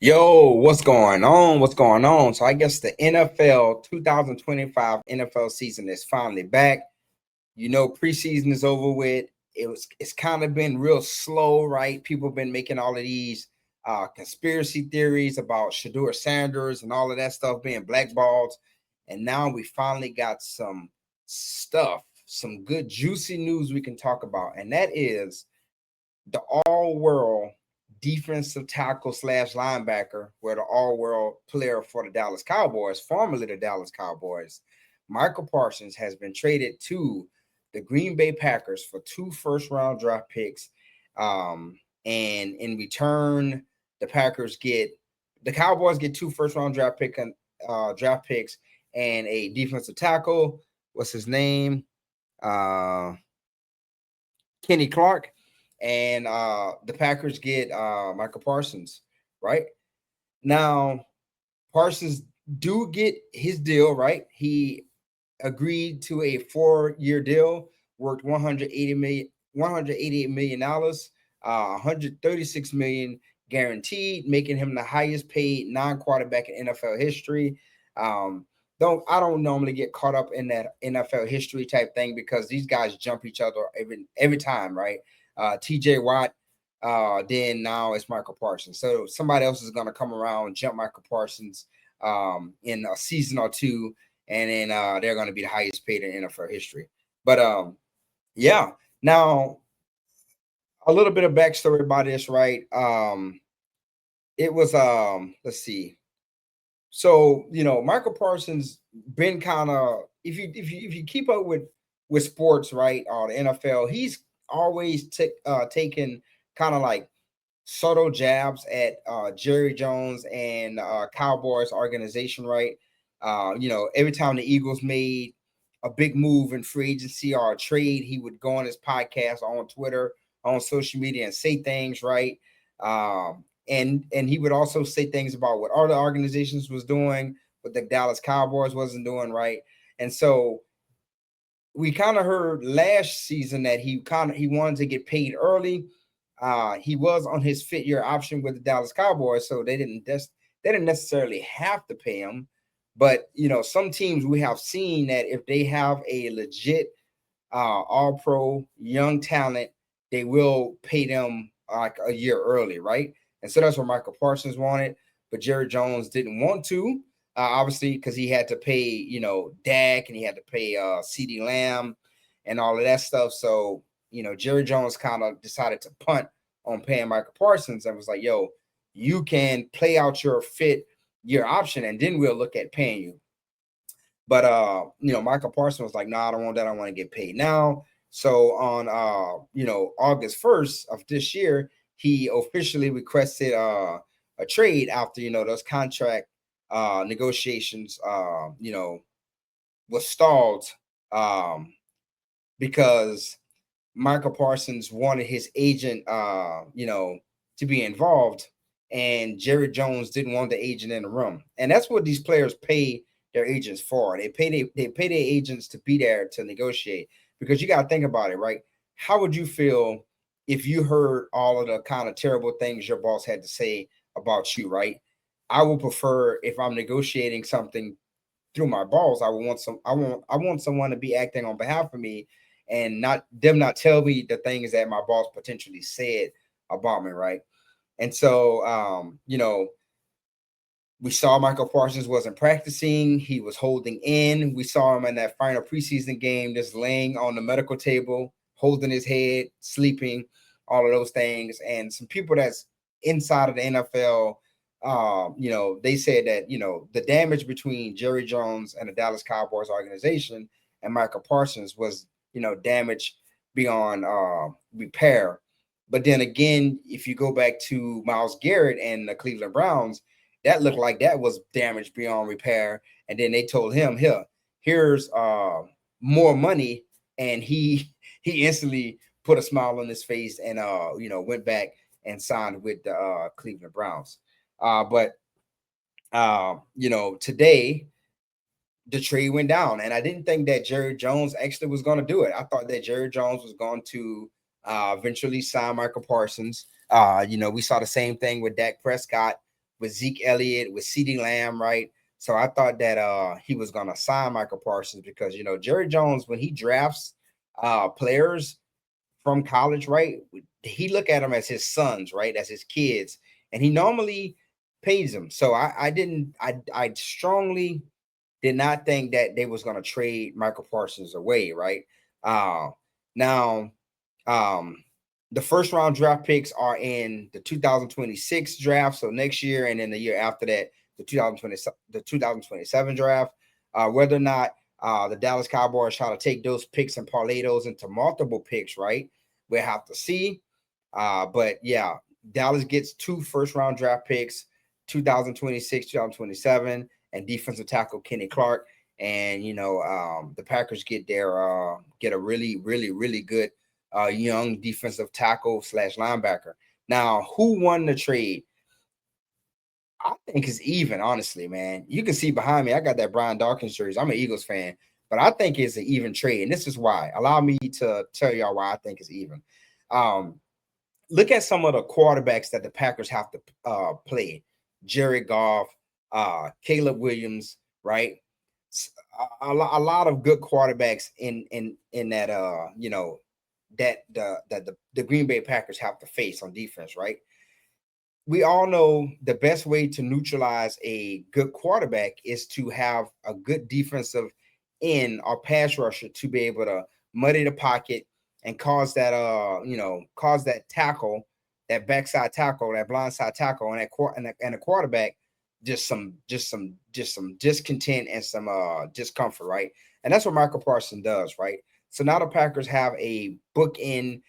Yo, what's going on? What's going on? So I guess the NFL 2025 NFL season is finally back. Preseason is over with. It's kind of been real slow, right? People have been making all of these conspiracy theories about Shador Sanders and all of that stuff being blackballed. And now we finally got some good juicy news we can talk about. And that is the all world defensive tackle slash linebacker, where the all world player for the Dallas Cowboys, formerly the Dallas Cowboys, Micah Parsons, has been traded to the Green Bay Packers for two first round draft picks. And in return, the Cowboys get two first round draft picks and a defensive tackle. What's his name? Uh, Kenny Clark, and the Packers get Micah Parsons. Right now, Parsons do get his deal. Right, he agreed to a 4-year deal worth 188 million dollars, 136 million guaranteed, making him the highest paid non-quarterback in NFL history. Um, I don't normally get caught up in that NFL history type thing because these guys jump each other every time, right? TJ Watt, then now it's Michael Parsons. So somebody else is going to come around, jump Michael Parsons in a season or two, and then they're going to be the highest paid in NFL history. But yeah, now a little bit of backstory about this, right? It was let's see. So Michael Parsons been kind of, if you keep up with sports, right, or the NFL, he's always taken kind of like subtle jabs at Jerry Jones and Cowboys organization, right? Every time the Eagles made a big move in free agency or a trade, he would go on his podcast, on Twitter, on social media, and say things, right? And he would also say things about what other organizations was doing, what the Dallas Cowboys wasn't doing, right? And so we kind of heard last season that he wanted to get paid early. He was on his fifth year option with the Dallas Cowboys, so they didn't necessarily have to pay him. But some teams we have seen that if they have a legit all pro young talent, they will pay them like a year early, right? And so that's what Michael Parsons wanted, but Jerry Jones didn't want to, obviously, because he had to pay, Dak, and he had to pay CD Lamb and all of that stuff. So, Jerry Jones kind of decided to punt on paying Michael Parsons and was like, yo, you can play out your year option and then we'll look at paying you. But Michael Parsons was like, "No, I don't want that. I want to get paid now." So on August 1st of this year, he officially requested a trade after those contract negotiations was stalled um because Michael Parsons wanted his agent to be involved, and Jerry Jones didn't want the agent in the room. And that's what these players pay their agents for. They pay their agents to be there to negotiate, because you got to think about it, right? How would you feel if you heard all of the kind of terrible things your boss had to say about you, right? I would prefer, if I'm negotiating something through my boss, I want someone to be acting on behalf of me, and not tell me the things that my boss potentially said about me, right? And so we saw Michael Parsons wasn't practicing. He was holding in. We saw him in that final preseason game, just laying on the medical table, holding his head, sleeping, all of those things. And some people that's inside of the NFL, they said that, the damage between Jerry Jones and the Dallas Cowboys organization and Michael Parsons was, damage beyond repair. But then again, if you go back to Myles Garrett and the Cleveland Browns, that looked like that was damage beyond repair. And then they told him, here's more money, and he instantly put a smile on his face and went back and signed with the Cleveland Browns. But today the trade went down, and I didn't think that Jerry Jones actually was going to do it. I thought that Jerry Jones was going to eventually sign Michael Parsons. We saw the same thing with Dak Prescott with Zeke Elliott, with CeeDee Lamb, right? So I thought that he was gonna sign Micah Parsons because Jerry Jones, when he drafts players from college, right, he look at them as his sons, right, as his kids, and he normally pays them. So I strongly did not think that they was gonna trade Michael Parsons away, right? Now the first round draft picks are in the 2026 draft, so next year, and then the year after that, the 2027 draft. Whether or not the Dallas Cowboys try to take those picks and parlay those into multiple picks, right? We'll have to see. But yeah, Dallas gets 2 first round draft picks, 2026, 2027, and defensive tackle Kenny Clark. And the Packers get a really, really, really good young defensive tackle / linebacker. Now, who won the trade? I think it's even, honestly, man. You can see behind me, I got that Brian Dawkins jersey. I'm an Eagles fan, but I think it's an even trade. And this is why. Allow me to tell y'all why I think it's even. Look at some of the quarterbacks that the Packers have to play. Jared Goff, Caleb Williams, right? A lot of good quarterbacks in that that the Green Bay Packers have to face on defense, right? We all know the best way to neutralize a good quarterback is to have a good defensive end or pass rusher to be able to muddy the pocket and cause that tackle, that backside tackle, that blindside tackle, and a quarterback just some discontent and some discomfort, right? And that's what Michael Parsons does, right? So now the Packers have a bookend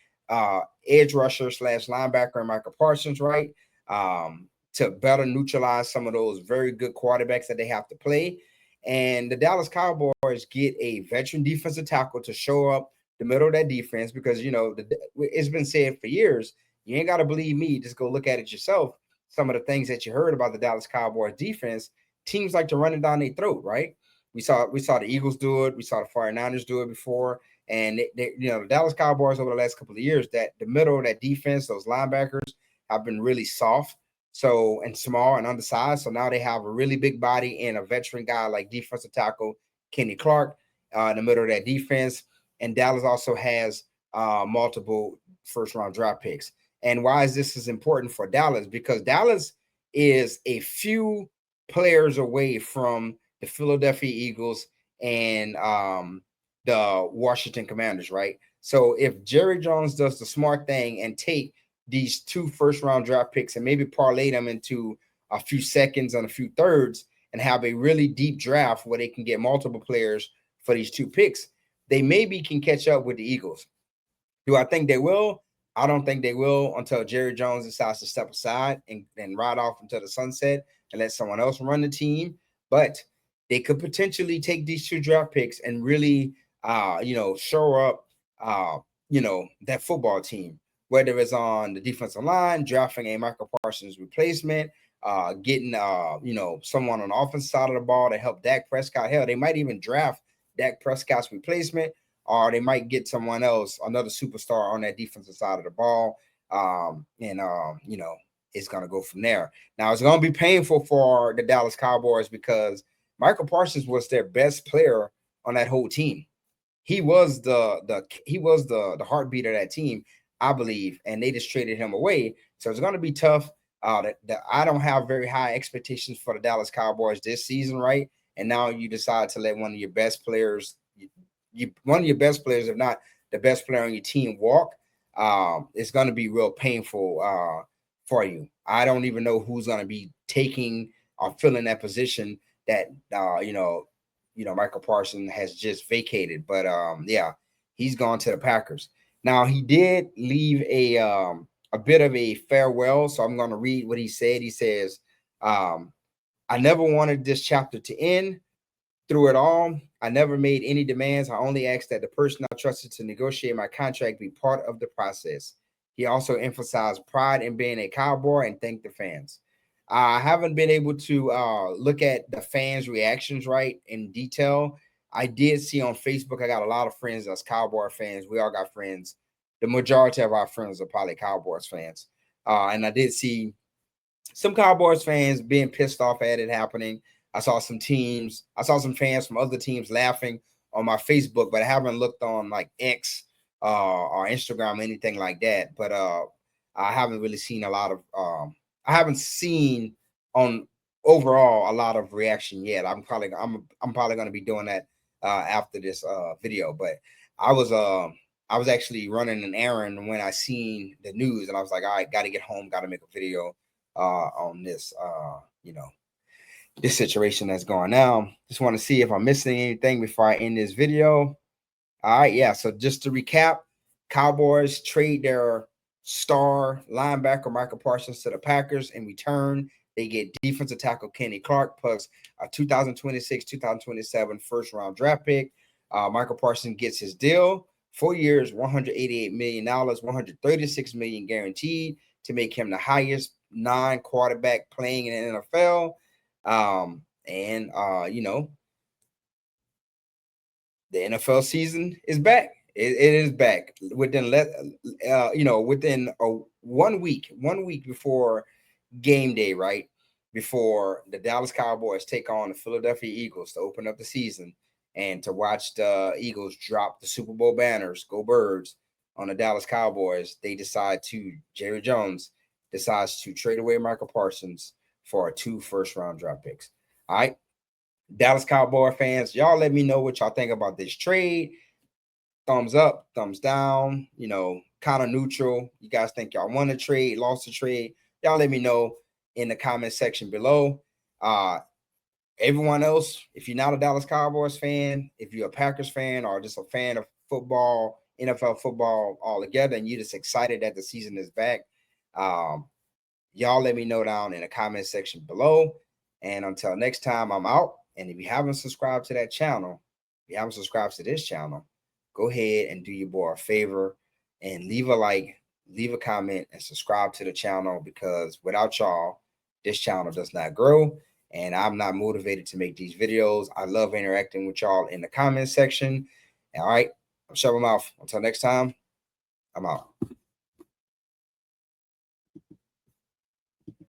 edge rusher / linebacker in Michael Parsons, right? To better neutralize some of those very good quarterbacks that they have to play. And the Dallas Cowboys get a veteran defensive tackle to show up the middle of that defense because, it's been said for years, you ain't got to believe me, just go look at it yourself. Some of the things that you heard about the Dallas Cowboys defense, teams like to run it down their throat, right? We saw the Eagles do it. We saw the 49ers do it before. And, the Dallas Cowboys over the last couple of years, that the middle of that defense, those linebackers have been really soft, and small and undersized. So now they have a really big body and a veteran guy like defensive tackle Kenny Clark in the middle of that defense. And Dallas also has multiple first round draft picks. And why is this important for Dallas? Because Dallas is a few players away from the Philadelphia Eagles and the Washington Commanders, right? So if Jerry Jones does the smart thing and take these 2 first round draft picks and maybe parlay them into a few seconds and a few thirds and have a really deep draft where they can get multiple players for these 2 picks, they maybe can catch up with the Eagles. Do I think they will? I don't think they will until Jerry Jones decides to step aside and ride off into the sunset and let someone else run the team. But they could potentially take these 2 draft picks and really, show up, that football team, whether it's on the defensive line, drafting a Micah Parsons replacement, getting, someone on the offensive side of the ball to help Dak Prescott. Hell, they might even draft Dak Prescott's replacement, or they might get someone else, another superstar on that defensive side of the ball. It's going to go from there. Now, it's going to be painful for the Dallas Cowboys because Michael Parsons was their best player on that whole team. He was the heartbeat of that team, I believe, and they just traded him away. So it's going to be tough. I don't have very high expectations for the Dallas Cowboys this season, right? And now you decide to let one of your best players, if not the best player on your team, walk. It's going to be real painful for you. I don't even know who's going to be taking or filling that position that Michael Parsons has just vacated. But he's gone to the Packers. Now he did leave a bit of a farewell, so I'm going to read what he said. He says, "I never wanted this chapter to end. Through it all, I never made any demands. I only asked that the person I trusted to negotiate my contract be part of the process." He also emphasized pride in being a Cowboy and thanked the fans. I haven't been able to look at the fans' reactions right in detail. I did see on Facebook, I got a lot of friends that's Cowboy fans. We all got friends. The majority of our friends are probably Cowboys fans. And I did see some Cowboys fans being pissed off at it happening. I saw some fans from other teams laughing on my Facebook, but I haven't looked on like X or Instagram or anything like that. But I haven't really seen a lot of I haven't seen on overall a lot of reaction yet. I'm probably going to be doing that after this video. But I was actually running an errand when I seen the news, and I was like, all right, got to get home, got to make a video on this this situation that's going on. Just want to see if I'm missing anything before I end this video. All right, yeah. So just to recap, Cowboys trade their star linebacker Micah Parsons to the Packers. In return, they get defensive tackle Kenny Clark plus a 2026-2027 first-round draft pick. Michael Parsons gets his deal. 4 years, $188 million, $136 million guaranteed to make him the highest non-quarterback playing in the NFL. The NFL season is back. It is back within 1 week before game day, right? Before the Dallas Cowboys take on the Philadelphia Eagles to open up the season and to watch the Eagles drop the Super Bowl banners, go Birds, on the Dallas Cowboys, Jerry Jones decides to trade away Micah Parsons for 2 first-round draft picks. All right. Dallas Cowboy fans, y'all let me know what y'all think about this trade. Thumbs up, thumbs down, kind of neutral. You guys think y'all won the trade, lost the trade? Y'all let me know in the comment section below. Everyone else, if you're not a Dallas Cowboys fan, if you're a Packers fan or just a fan of football, NFL football altogether, and you're just excited that the season is back, y'all let me know down in the comment section below. And until next time, I'm out. And if you haven't subscribed to that channel, if you haven't subscribed to this channel, go ahead and do your boy a favor and leave a like, leave a comment, and subscribe to the channel, because without y'all, this channel does not grow, and I'm not motivated to make these videos. I love interacting with y'all in the comment section. All right, I'm shutting my mouth. Until next time, I'm out.